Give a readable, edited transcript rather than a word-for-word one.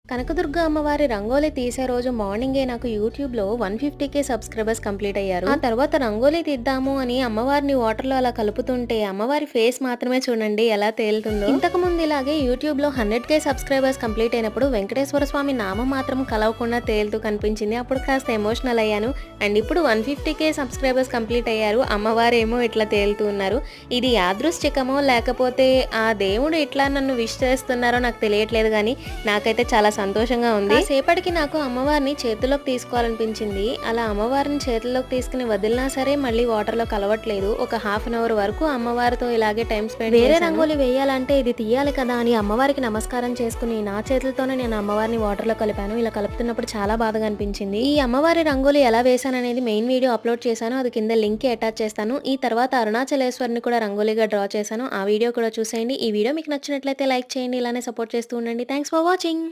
కనకదుర్గ అమ్మవారి రంగోలి తీసే రోజు మార్నింగే నాకు యూట్యూబ్‌లో 150,000 సబ్స్క్రైబర్స్ కంప్లీట్ అయ్యారు. ఆ తర్వాత రంగోలి తీద్దాము అని అమ్మవారిని వాటర్‌లో అలా కలుపుతుంటే అమ్మవారి ఫేస్ మాత్రమే చూడండి ఎలా తేలుతుందో. ఇంతకుముందు ఇలాగే యూట్యూబ్‌లో 100,000 సబ్స్క్రైబర్స్ కంప్లీట్ అయినప్పుడు వెంకటేశ్వర స్వామి నామం మాత్రం కలవకుండా తేలుతూ కనిపించింది. అప్పుడు కాస్త ఎమోషనల్ అయ్యాను. అండ్ ఇప్పుడు 150,000 సబ్స్క్రైబర్స్ కంప్లీట్ అయ్యారు. అమ్మవారేమో ఇట్లా తేలుతూ ఉన్నారు. ఇది యాదృశ్చికమో లేకపోతే ఆ దేవుడు ఇట్లా నన్ను విష్ చేస్తున్నారో నాకు తెలియట్లేదు గానీ నాకైతే చాలా సంతోషంగా ఉంది. సేపటికి నాకు అమ్మవారిని చేతుల్లోకి తీసుకోవాలనిపించింది. అలా అమ్మవారిని చేతుల్లోకి తీసుకుని వదిలినా సరే మళ్ళీ వాటర్‌లో కలవట్లేదు. ఒక హాఫ్ అన్ అవర్ వరకు అమ్మవారితో ఇలాగే టైం స్పెండ్ వేరే రంగోలి వేయాలంటే ఇది తీయాలి కదా అని అమ్మవారికి నమస్కారం చేసుకుని నా చేతులతోనే నేను అమ్మవారిని వాటర్‌లో కలిపాను. ఇలా కలుపుతున్నప్పుడు చాలా బాధగా అనిపించింది. ఈ అమ్మవారి రంగోలి ఎలా వేశాననేది మెయిన్ వీడియో అప్లోడ్ చేశాను. అది కింద లింక్ అటాచ్ చేస్తాను. ఈ తర్వాత అరుణాచలేశ్వరిని కూడా రంగోలిగా డ్రా చేశాను. ఆ వీడియో కూడా చూసేయండి. ఈ వీడియో మీకు నచ్చినట్లయితే లైక్ చేయండి. ఇలానే సపోర్ట్ చేస్తూ ఉండండి. Thanks for watching.